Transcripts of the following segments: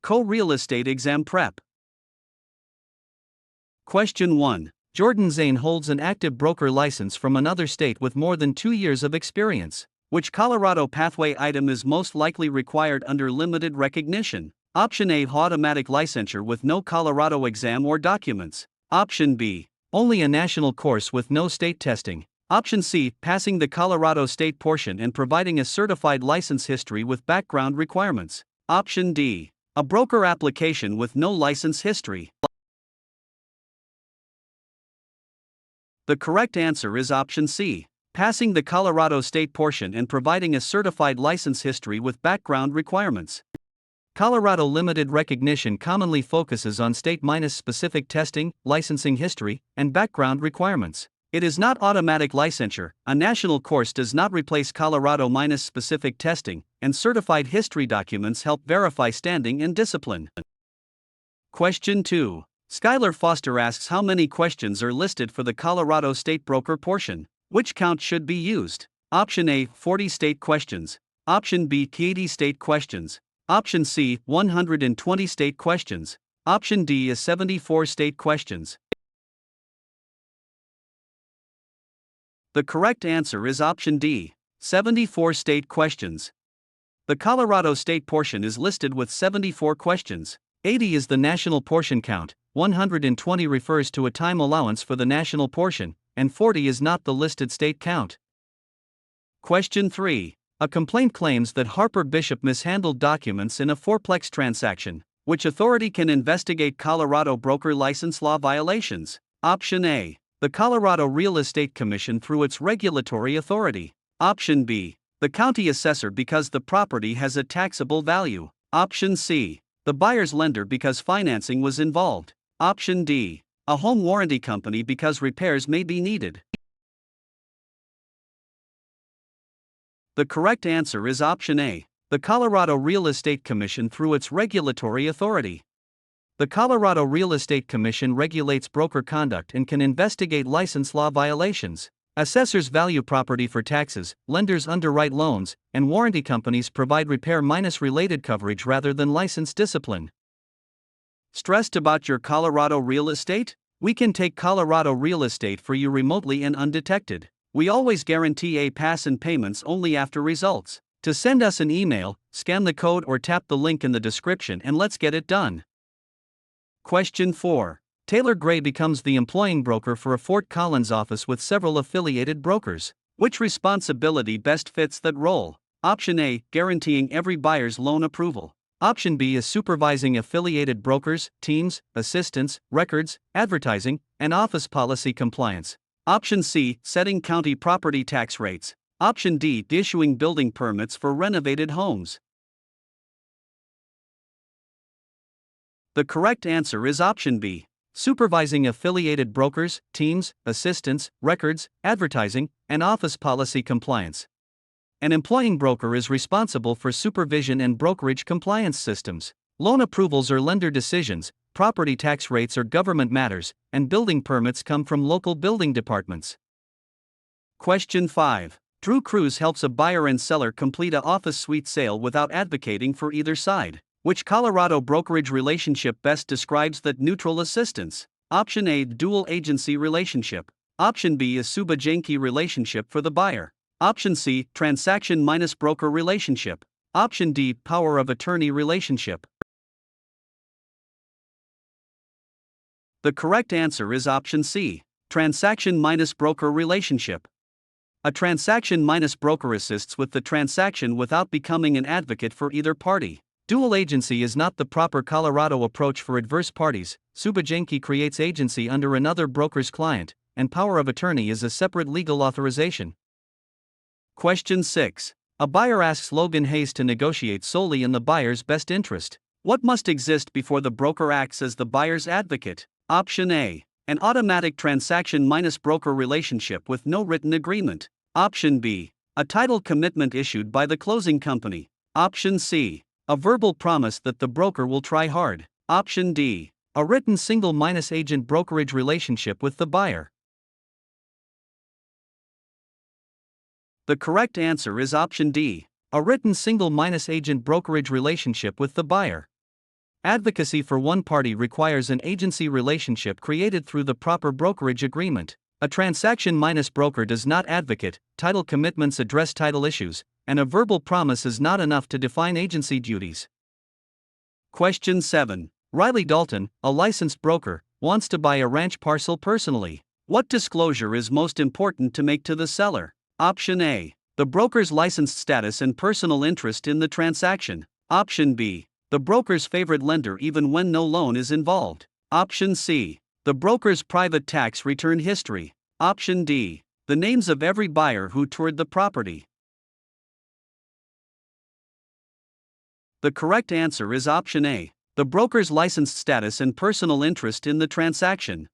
Co-real estate exam prep. Question 1. Jordan Zane holds an active broker license from another state with more than 2 years of experience. Which Colorado pathway item is most likely required under limited recognition? Option A. Automatic licensure with no Colorado exam or documents. Option B. Only a national course with no state testing. Option C. Passing the Colorado state portion and providing a certified license history with background requirements. Option D. A broker application with no license history. The correct answer is option C. Passing the Colorado state portion and providing a certified license history with background requirements. Colorado limited recognition commonly focuses on state-specific testing, licensing history, and background requirements. It is not automatic licensure. A national course does not replace Colorado-specific testing, and certified history documents help verify standing and discipline. Question 2. Skylar Foster asks how many questions are listed for the Colorado state broker portion. Which count should be used? Option A. 40 state questions. Option B. 80 state questions. Option C. 120 state questions. Option D is 74 state questions. The correct answer is option D. 74 state questions. The Colorado state portion is listed with 74 questions. 80 is the national portion count, 120 refers to a time allowance for the national portion, and 40 is not the listed state count. Question 3. A complaint claims that Harper Bishop mishandled documents in a fourplex transaction. Which authority can investigate Colorado broker license law violations? Option A. The Colorado Real Estate Commission through its regulatory authority. Option B. The county assessor because the property has a taxable value. Option C. The buyer's lender because financing was involved. Option D. A home warranty company because repairs may be needed. The correct answer is option A. The Colorado Real Estate Commission through its regulatory authority. The Colorado Real Estate Commission regulates broker conduct and can investigate license law violations. Assessors value property for taxes, lenders underwrite loans, and warranty companies provide repair-related coverage rather than license discipline. Stressed about your Colorado real estate? We can take Colorado real estate for you remotely and undetected. We always guarantee a pass and payments only after results. To send us an email, scan the code or tap the link in the description and let's get it done. Question 4. Taylor Gray becomes the employing broker for a Fort Collins office with several affiliated brokers. Which responsibility best fits that role? Option A. Guaranteeing every buyer's loan approval. Option B is supervising affiliated brokers, teams, assistants, records, advertising, and office policy compliance. Option C. Setting county property tax rates. Option D. Issuing building permits for renovated homes. The correct answer is option B. Supervising affiliated brokers, teams, assistants, records, advertising, and office policy compliance. An employing broker is responsible for supervision and brokerage compliance systems. Loan approvals are lender decisions, property tax rates are government matters, and building permits come from local building departments. Question 5. Drew Cruz helps a buyer and seller complete an office suite sale without advocating for either side. Which Colorado brokerage relationship best describes that neutral assistance? Option A. Dual agency relationship. Option B is supervising relationship for the buyer. Option C. Transaction-broker relationship. Option D. Power of attorney relationship. The correct answer is option C. Transaction-broker relationship. A transaction-broker assists with the transaction without becoming an advocate for either party. Dual agency is not the proper Colorado approach for adverse parties. Supervising creates agency under another broker's client, and power of attorney is a separate legal authorization. Question 6. A buyer asks Logan Hayes to negotiate solely in the buyer's best interest. What must exist before the broker acts as the buyer's advocate? Option A. An automatic transaction-broker relationship with no written agreement. Option B. A title commitment issued by the closing company. Option C. A verbal promise that the broker will try hard. Option D. A written single-agent brokerage relationship with the buyer. The correct answer is option D. A written single-agent brokerage relationship with the buyer. Advocacy for one party requires an agency relationship created through the proper brokerage agreement. A transaction minus broker does not advocate, title commitments address title issues, and a verbal promise is not enough to define agency duties. Question 7. Riley Dalton, a licensed broker, wants to buy a ranch parcel personally. What disclosure is most important to make to the seller? Option A. The broker's licensed status and personal interest in the transaction. Option B. The broker's favorite lender even when no loan is involved. Option C. The broker's private tax return history. Option D. The names of every buyer who toured the property. The correct answer is option A. The broker's licensed status and personal interest in the transaction.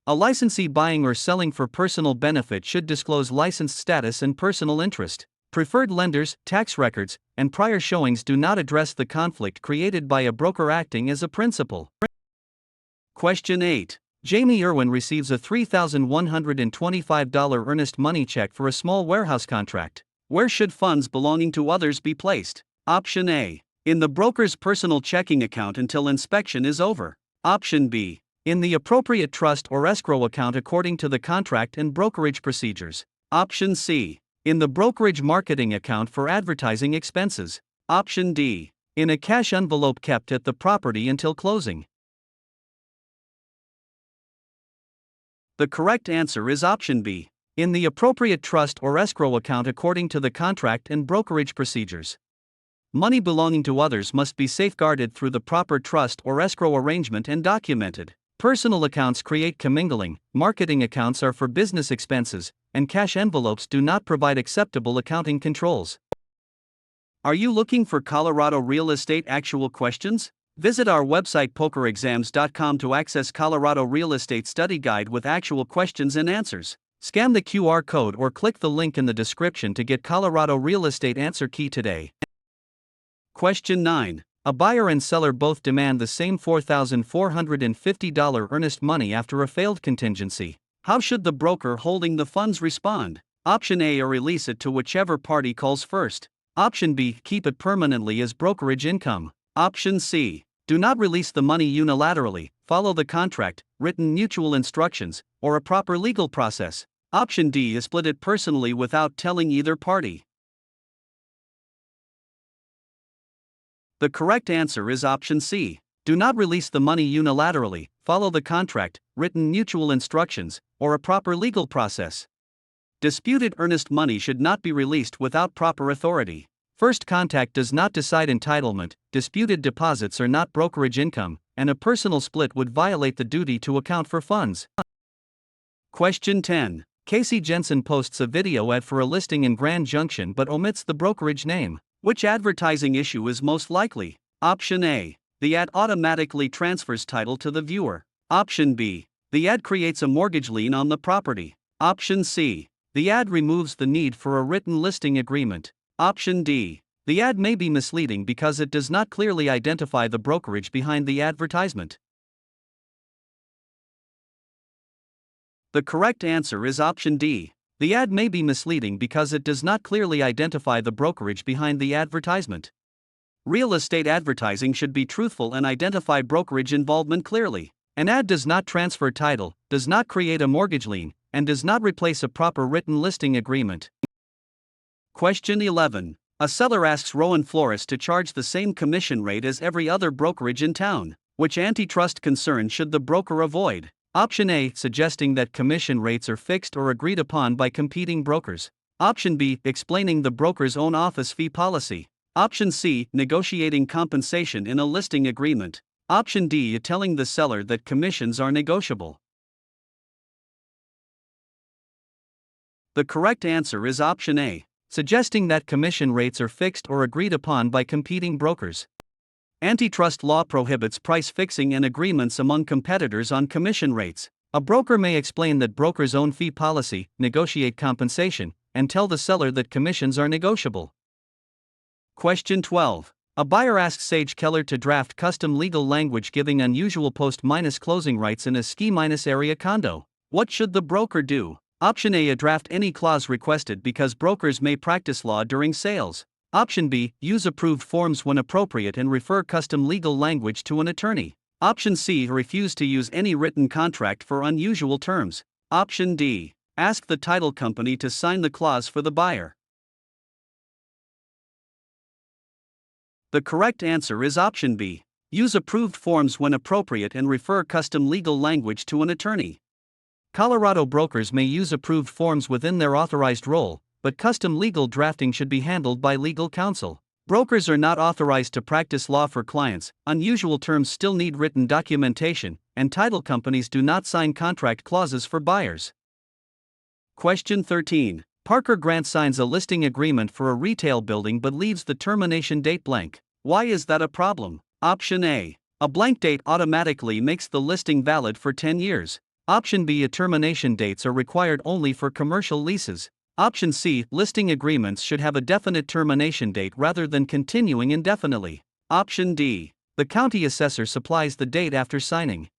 A licensee buying or selling for personal benefit should disclose licensed status and personal interest. Preferred lenders, tax records, and prior showings do not address the conflict created by a broker acting as a principal. Question 8. Jamie Irwin receives a $3,125 earnest money check for a small warehouse contract. Where should funds belonging to others be placed? Option A. In the broker's personal checking account until inspection is over. Option B. In the appropriate trust or escrow account according to the contract and brokerage procedures. Option C. In the brokerage marketing account for advertising expenses. Option D. In a cash envelope kept at the property until closing. The correct answer is option B. In the appropriate trust or escrow account according to the contract and brokerage procedures. Money belonging to others must be safeguarded through the proper trust or escrow arrangement and documented. Personal accounts create commingling, marketing accounts are for business expenses, and cash envelopes do not provide acceptable accounting controls. Are you looking for Colorado real estate actual questions? Visit our website pokerexams.com to access Colorado Real Estate Study Guide with actual questions and answers. Scan the QR code or click the link in the description to get Colorado Real Estate Answer Key today. Question 9. A buyer and seller both demand the same $4,450 earnest money after a failed contingency. How should the broker holding the funds respond? Option A. Or release it to whichever party calls first. Option B. Keep it permanently as brokerage income. Option C. Do not release the money unilaterally, follow the contract, written mutual instructions, or a proper legal process. Option D is split it personally without telling either party. The correct answer is option C. Do not release the money unilaterally, follow the contract, written mutual instructions, or a proper legal process. Disputed earnest money should not be released without proper authority. First contact does not decide entitlement, disputed deposits are not brokerage income, and a personal split would violate the duty to account for funds. Question 10. Casey Jensen posts a video ad for a listing in Grand Junction but omits the brokerage name. Which advertising issue is most likely? Option A. The ad automatically transfers title to the viewer. Option B. The ad creates a mortgage lien on the property. Option C. The ad removes the need for a written listing agreement. Option D. The ad may be misleading because it does not clearly identify the brokerage behind the advertisement. The correct answer is option D. The ad may be misleading because it does not clearly identify the brokerage behind the advertisement. Real estate advertising should be truthful and identify brokerage involvement clearly. An ad does not transfer title, does not create a mortgage lien, and does not replace a proper written listing agreement. Question 11. A seller asks Rowan Florist to charge the same commission rate as every other brokerage in town. Which antitrust concern should the broker avoid? Option A. Suggesting that commission rates are fixed or agreed upon by competing brokers. Option B. Explaining the broker's own office fee policy. Option C. Negotiating compensation in a listing agreement. Option D. Telling the seller that commissions are negotiable. The correct answer is option A. Suggesting that commission rates are fixed or agreed upon by competing brokers. Antitrust law prohibits price fixing and agreements among competitors on commission rates. A broker may explain that broker's own fee policy, negotiate compensation, and tell the seller that commissions are negotiable. Question 12. A buyer asks Sage Keller to draft custom legal language giving unusual post-closing rights in a ski-area condo. What should the broker do? Option A. Draft any clause requested because brokers may practice law during sales. Option B, use approved forms when appropriate and refer custom legal language to an attorney. Option C, refuse to use any written contract for unusual terms. Option D, ask the title company to sign the clause for the buyer. The correct answer is option B. Use approved forms when appropriate and refer custom legal language to an attorney. Colorado brokers may use approved forms within their authorized role, but custom legal drafting should be handled by legal counsel. Brokers are not authorized to practice law for clients, unusual terms still need written documentation, and title companies do not sign contract clauses for buyers. Question 13. Parker Grant signs a listing agreement for a retail building but leaves the termination date blank. Why is that a problem? Option A. A blank date automatically makes the listing valid for 10 years. Option B. Termination dates are required only for commercial leases. Option C. Listing agreements should have a definite termination date rather than continuing indefinitely. Option D. The county assessor supplies the date after signing.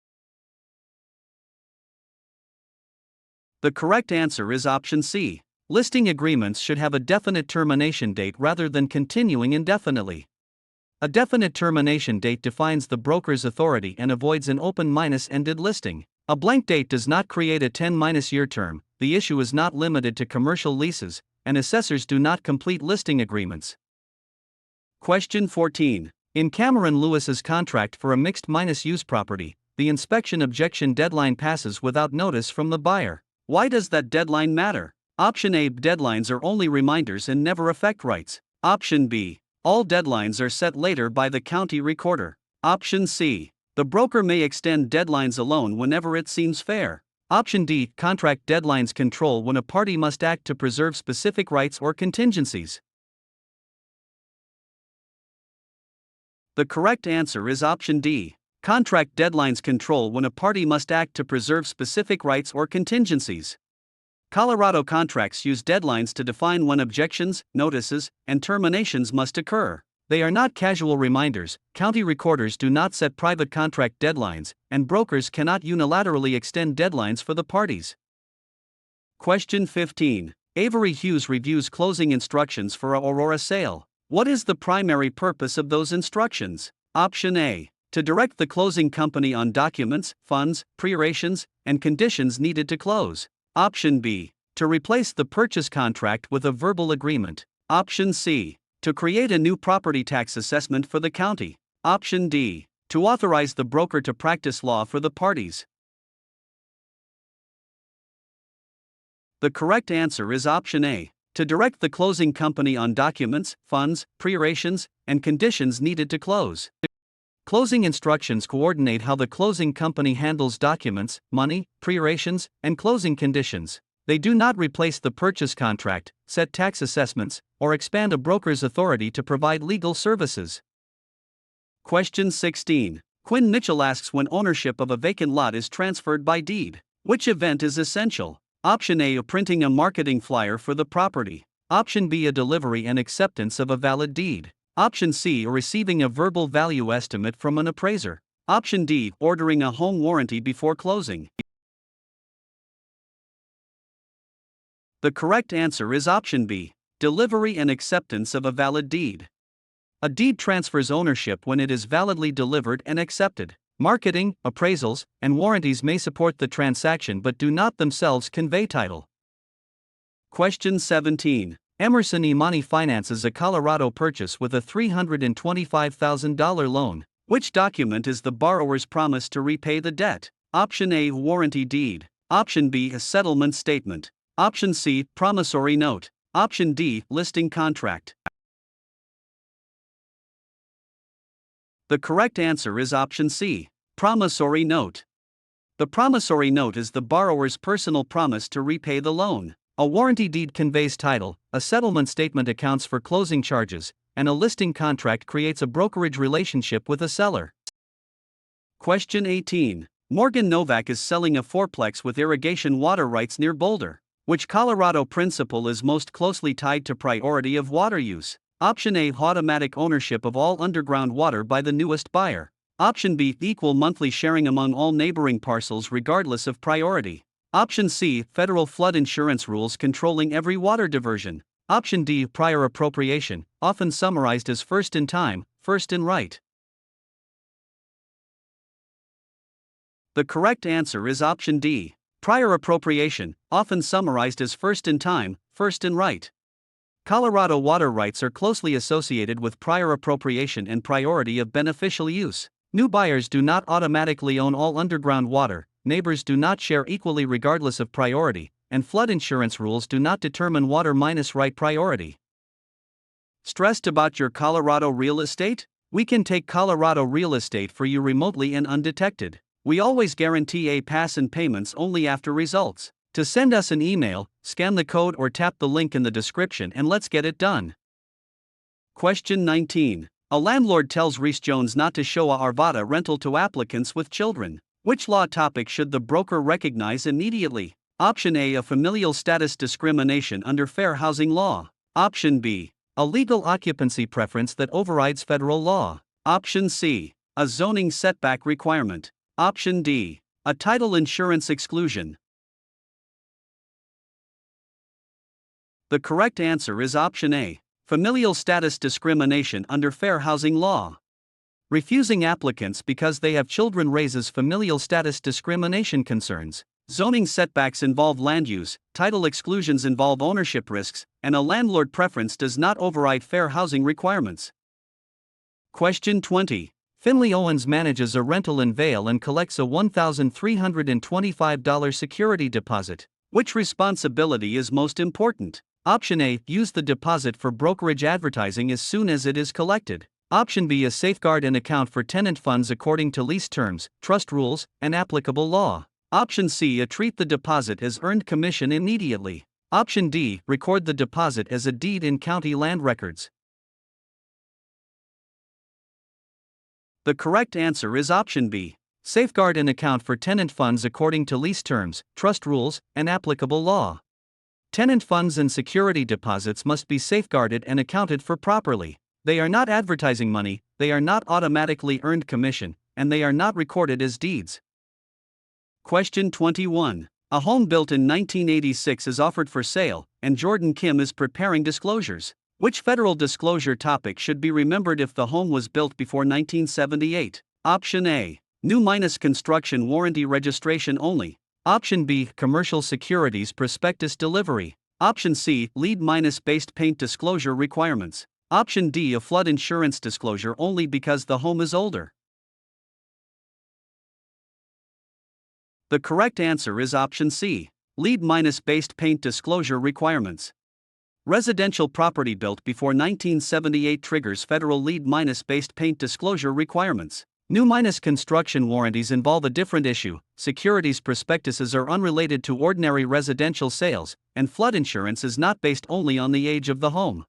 The correct answer is option C. Listing agreements should have a definite termination date rather than continuing indefinitely. A definite termination date defines the broker's authority and avoids an open-ended listing. A blank date does not create a 10-year term, the issue is not limited to commercial leases, and assessors do not complete listing agreements. Question 14. In Cameron Lewis's contract for a mixed-use property, the inspection objection deadline passes without notice from the buyer. Why does that deadline matter? Option A. Deadlines are only reminders and never affect rights. Option B. All deadlines are set later by the county recorder. Option C. The broker may extend deadlines alone whenever it seems fair. Option D. Contract deadlines control when a party must act to preserve specific rights or contingencies. The correct answer is option D. Contract deadlines control when a party must act to preserve specific rights or contingencies. Colorado contracts use deadlines to define when objections, notices, and terminations must occur. They are not casual reminders, county recorders do not set private contract deadlines, and brokers cannot unilaterally extend deadlines for the parties. Question 15. Avery Hughes reviews closing instructions for a Aurora sale. What is the primary purpose of those instructions? Option A. To direct the closing company on documents, funds, preparations, and conditions needed to close. Option B. To replace the purchase contract with a verbal agreement. Option C. To create a new property tax assessment for the county. Option D. To authorize the broker to practice law for the parties. The correct answer is option A. To direct the closing company on documents, funds, preparations, and conditions needed to close. Closing instructions coordinate how the closing company handles documents, money, preparations, and closing conditions. They do not replace the purchase contract, set tax assessments, or expand a broker's authority to provide legal services. Question 16. Quinn Mitchell asks when ownership of a vacant lot is transferred by deed. Which event is essential? Option A. Printing a marketing flyer for the property. Option B. A delivery and acceptance of a valid deed. Option C. Receiving a verbal value estimate from an appraiser. Option D. Ordering a home warranty before closing. The correct answer is option B. Delivery and acceptance of a valid deed. A deed transfers ownership when it is validly delivered and accepted. Marketing, appraisals, and warranties may support the transaction but do not themselves convey title. Question 17. Emerson Imani finances a Colorado purchase with a $325,000 loan. Which document is the borrower's promise to repay the debt? Option A. Warranty deed. Option B. A settlement statement. Option C. Promissory note. Option D. Listing contract. The correct answer is option C. Promissory note. The promissory note is the borrower's personal promise to repay the loan. A warranty deed conveys title, a settlement statement accounts for closing charges, and a listing contract creates a brokerage relationship with a seller. Question 18. Morgan Novak is selling a fourplex with irrigation water rights near Boulder. Which Colorado principle is most closely tied to priority of water use? Option A. Automatic ownership of all underground water by the newest buyer. Option B. Equal monthly sharing among all neighboring parcels regardless of priority. Option C. Federal flood insurance rules controlling every water diversion. Option D. Prior appropriation, often summarized as first in time, first in right. The correct answer is option D. Prior appropriation, often summarized as first in time, first in right. Colorado water rights are closely associated with prior appropriation and priority of beneficial use. New buyers do not automatically own all underground water, neighbors do not share equally regardless of priority, and flood insurance rules do not determine water minus right priority. Stressed about your Colorado real estate? We can take Colorado real estate for you remotely and undetected. We always guarantee A-Pass and payments only after results. To send us an email, scan the code or tap the link in the description and let's get it done. Question 19. A landlord tells Reese Jones not to show a Arvada rental to applicants with children. Which law topic should the broker recognize immediately? Option A. A familial status discrimination under fair housing law. Option B. A legal occupancy preference that overrides federal law. Option C. A zoning setback requirement. Option D. A title insurance exclusion. The correct answer is option A. Familial status discrimination under fair housing law. Refusing applicants because they have children raises familial status discrimination concerns. Zoning setbacks involve land use, title exclusions involve ownership risks, and a landlord preference does not override fair housing requirements. Question 20. Finley Owens manages a rental in Vail and collects a $1,325 security deposit. Which responsibility is most important? Option A. Use the deposit for brokerage advertising as soon as it is collected. Option B. A safeguard and account for tenant funds according to lease terms, trust rules, and applicable law. Option C. A treat the deposit as earned commission immediately. Option D. Record the deposit as a deed in county land records. The correct answer is option B. Safeguard and account for tenant funds according to lease terms, trust rules, and applicable law. Tenant funds and security deposits must be safeguarded and accounted for properly. They are not advertising money, they are not automatically earned commission, and they are not recorded as deeds. Question 21. A home built in 1986 is offered for sale, and Jordan Kim is preparing disclosures. Which federal disclosure topic should be remembered if the home was built before 1978? Option A. New minus construction warranty registration only. Option B. Commercial securities prospectus delivery. Option C. LEED minus based paint disclosure requirements. Option D. A flood insurance disclosure only because the home is older. The correct answer is option C. LEED minus based paint disclosure requirements. Residential property built before 1978 triggers federal LEED minus based paint disclosure requirements. New minus construction warranties involve a different issue. Securities prospectuses are unrelated to ordinary residential sales, and flood insurance is not based only on the age of the home.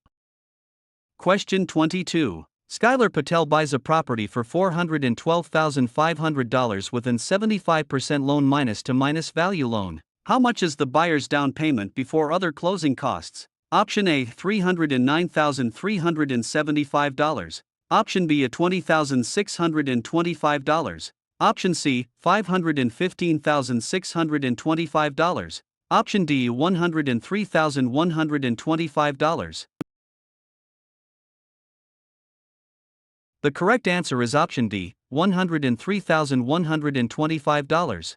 Question 22. Skylar Patel buys a property for $412,500 with an 75% loan minus to minus value loan. How much is the buyer's down payment before other closing costs? Option A. $309,375. Option B. $20,625. Option C. $515,625. Option D. $103,125. The correct answer is option D. $103,125.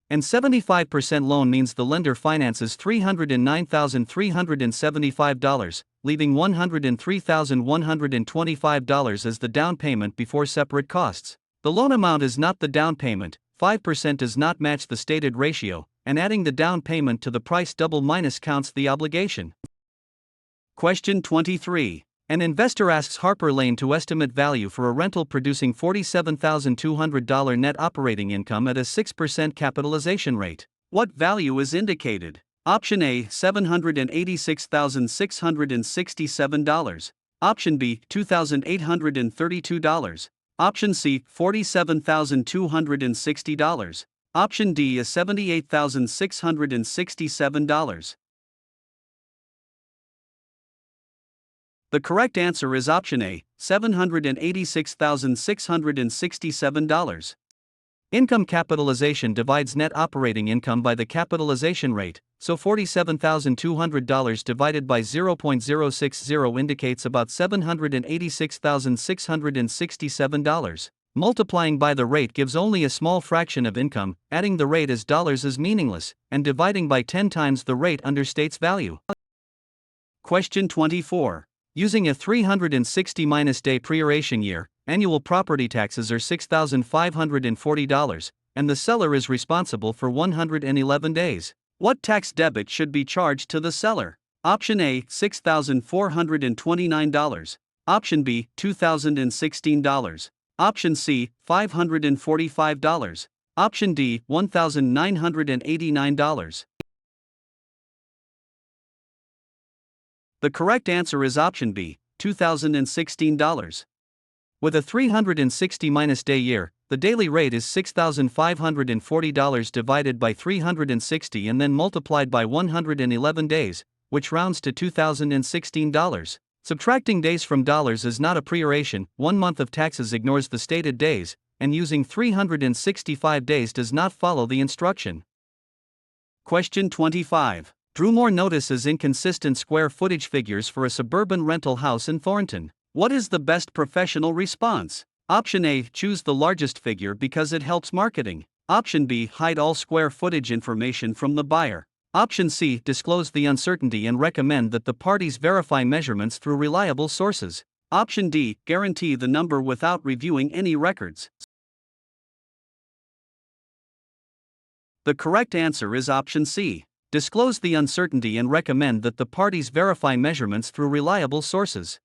And 75% loan means the lender finances $309,375, leaving $103,125 as the down payment before separate costs. The loan amount is not the down payment, 5% does not match the stated ratio, and adding the down payment to the price double minus counts the obligation. Question 23. An investor asks Harper Lane to estimate value for a rental producing $47,200 net operating income at a 6% capitalization rate. What value is indicated? Option A. $786,667. Option B. $2,832. Option C. $47,260. Option D is $78,667. The correct answer is option A, $786,667. Income capitalization divides net operating income by the capitalization rate, so $47,200 divided by 0.060 indicates about $786,667. Multiplying by the rate gives only a small fraction of income, adding the rate as dollars is meaningless, and dividing by 10 times the rate understates value. Question 24. Using a 360-day proration year, annual property taxes are $6,540, and the seller is responsible for 111 days. What tax debit should be charged to the seller? Option A, $6,429. Option B, $2,016. Option C, $545. Option D, $1,989. The correct answer is option B, $2,016. With a 360-day year, the daily rate is $6,540 divided by 360 and then multiplied by 111 days, which rounds to $2,016. Subtracting days from dollars is not a proration. 1 month of taxes ignores the stated days, and using 365 days does not follow the instruction. Question 25. Drew Moore notices inconsistent square footage figures for a suburban rental house in Thornton. What is the best professional response? Option A, choose the largest figure because it helps marketing. Option B, hide all square footage information from the buyer. Option C, disclose the uncertainty and recommend that the parties verify measurements through reliable sources. Option D, guarantee the number without reviewing any records. The correct answer is option C. Disclose the uncertainty and recommend that the parties verify measurements through reliable sources.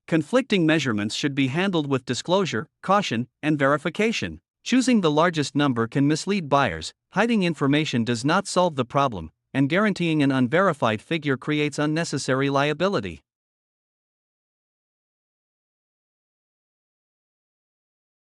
Conflicting measurements should be handled with disclosure, caution, and verification. Choosing the largest number can mislead buyers, hiding information does not solve the problem, and guaranteeing an unverified figure creates unnecessary liability.